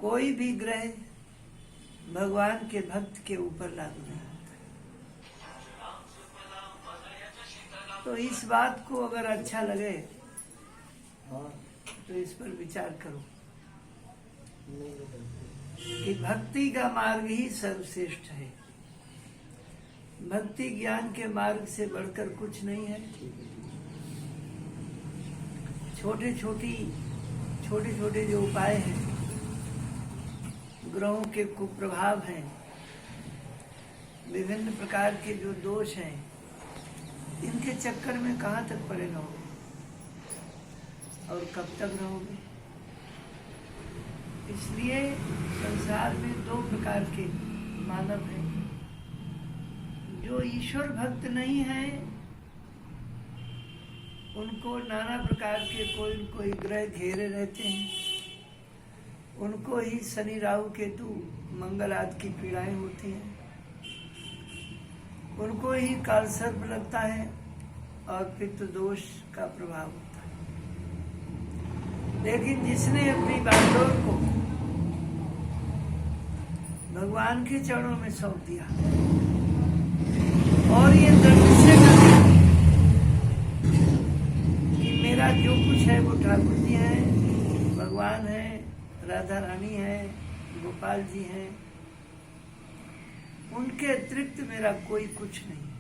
कोई भी ग्रह भगवान के भक्त के ऊपर लागू नहीं होता। तो इस बात को अगर अच्छा लगे तो इस पर विचार करो कि भक्ति का मार्ग ही सर्वश्रेष्ठ है। भक्ति ज्ञान के मार्ग से बढ़कर कुछ नहीं है। छोटे छोटे जो उपाय हैं, ग्रहों के कुप्रभाव हैं, विभिन्न प्रकार के जो दोष हैं, इनके चक्कर में कहाँ तक पड़े रहोगे और कब तक रहोगे। इसलिए संसार में दो प्रकार के मानव हैं। जो ईश्वर भक्त नहीं है, उनको नाना प्रकार के कोई ग्रह घेरे रहते हैं। उनको ही शनि राहु केतु मंगल आदि की पीड़ाएं होती हैं। उनको ही कालसर्प लगता है और पितृ दोष का प्रभाव होता है। लेकिन जिसने अपनी बागडोर को भगवान के चरणों में सौंप दिया और ये दृढ़ निश्चय कर लिया कि मेरा जो कुछ है वो ठाकुर जी हैं, भगवान है, राधा रानी है, गोपाल जी हैं, उनके अतिरिक्त मेरा कोई कुछ नहीं है।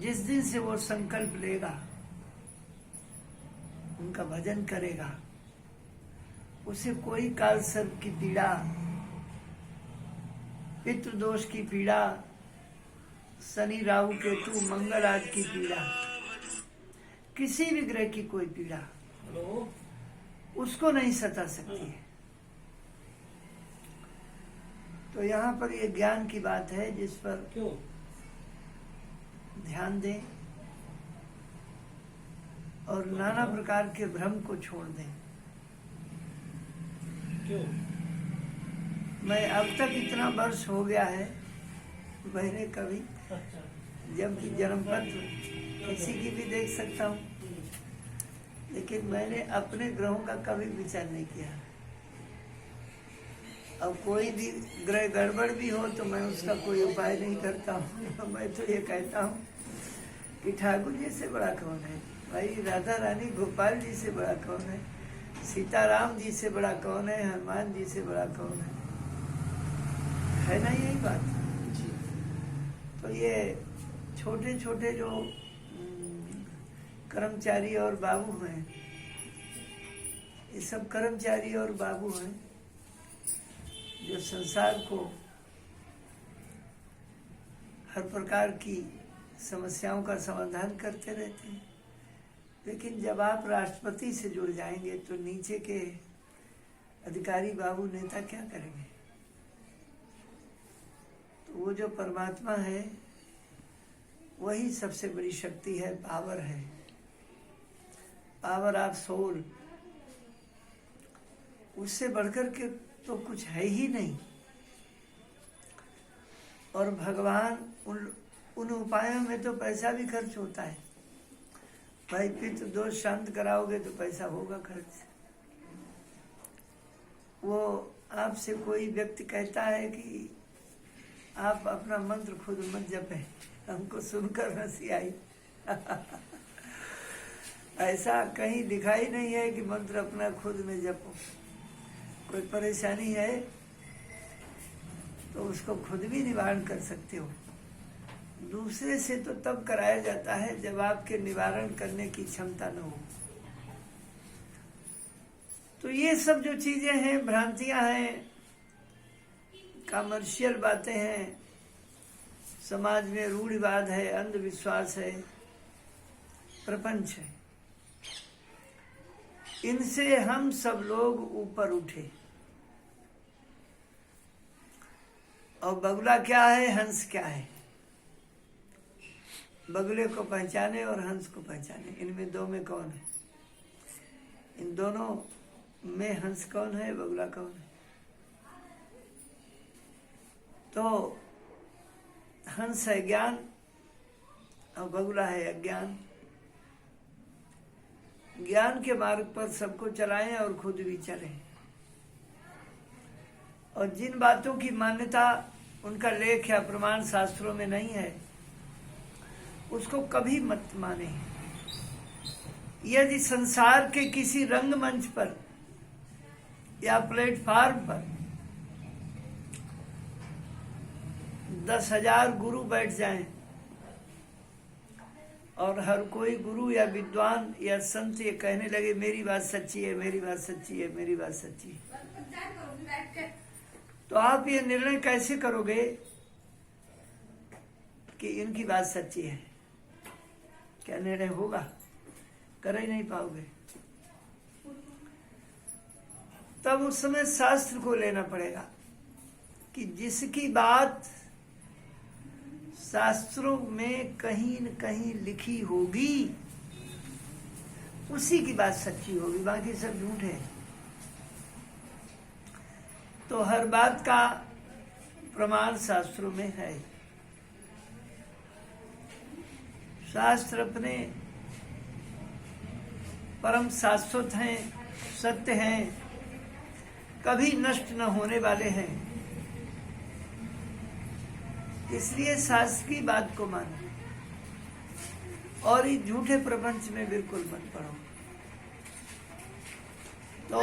जिस दिन से वो संकल्प लेगा, उनका भजन करेगा, उसे कोई कालसर्प की पीड़ा, पितृदोष की पीड़ा, शनि राहु केतु मंगल आदि की पीड़ा, किसी भी ग्रह की कोई पीड़ा उसको नहीं सता सकती है। तो यहाँ पर ये ज्ञान की बात है जिस पर ध्यान दें और नाना प्रकार के भ्रम को छोड़ दें। मैं अब तक इतना वर्ष हो गया है, मैंने कभी जबकि जन्म पत्र किसी की भी देख सकता हूँ, लेकिन मैंने अपने ग्रहों का कभी विचार नहीं किया। अब कोई भी ग्रह गड़बड़ भी हो तो मैं उसका कोई उपाय नहीं करता हूँ। मैं तो ये कहता हूँ कि ठाकुर जी से बड़ा कौन है भाई, राधा रानी गोपाल जी से बड़ा कौन है, सीताराम जी से बड़ा कौन है, हनुमान जी से बड़ा कौन है ना, यही बात। तो ये छोटे छोटे जो कर्मचारी और बाबू हैं, ये सब कर्मचारी और बाबू हैं जो संसार को हर प्रकार की समस्याओं का समाधान करते रहते हैं। लेकिन जब आप राष्ट्रपति से जुड़ जाएंगे तो नीचे के अधिकारी बाबू नेता क्या करेंगे। तो वो जो परमात्मा है वही सबसे बड़ी शक्ति है, पावर है, पावर ऑफ सोल। उससे बढ़कर के तो कुछ है ही नहीं। और भगवान उन उपायों में तो पैसा भी खर्च होता है भाई। पितृ दोष शांत कराओगे तो पैसा होगा खर्च। वो आपसे कोई व्यक्ति कहता है कि आप अपना मंत्र खुद मत जपें, हमको सुनकर हंसी आई। ऐसा कहीं दिखाई नहीं है कि मंत्र अपना खुद में जपो। कोई परेशानी है तो उसको खुद भी निवारण कर सकते हो। दूसरे से तो तब कराया जाता है जब आपके निवारण करने की क्षमता न हो। तो ये सब जो चीजें हैं, भ्रांतियां हैं, कमर्शियल बातें हैं, समाज में रूढ़िवाद है, अंधविश्वास है, प्रपंच है, इनसे हम सब लोग ऊपर उठे। और बगुला क्या है, हंस क्या है। बगुले को पहचाने और हंस को पहचाने, इनमें दो में कौन है। इन दोनों में हंस कौन है, बगुला कौन है। तो हंस है ज्ञान और बगुला है अज्ञान। ज्ञान के मार्ग पर सबको चलाएं और खुद भी चलें। और जिन बातों की मान्यता उनका लेख या प्रमाण शास्त्रों में नहीं है उसको कभी मत माने। यदि संसार के किसी रंगमंच पर या प्लेटफार्म पर 10,000 गुरु बैठ जाएं और हर कोई गुरु या विद्वान या संत ये कहने लगे मेरी बात सच्ची है, मेरी बात सच्ची है, मेरी बात सच्ची है, तो आप ये निर्णय कैसे करोगे कि इनकी बात सच्ची है? क्या निर्णय होगा? कर ही नहीं पाओगे। तब उस समय शास्त्र को लेना पड़ेगा कि जिसकी बात शास्त्रों में कहीं न कहीं लिखी होगी उसी की बात सच्ची होगी, बाकी सब झूठ है। तो हर बात का प्रमाण शास्त्रों में है। शास्त्र अपने परम शाश्वत हैं, सत्य हैं, कभी नष्ट न होने वाले हैं। इसलिए शास्त्र की बात को मानो और इस झूठे प्रपंच में बिल्कुल मत पड़ो। तो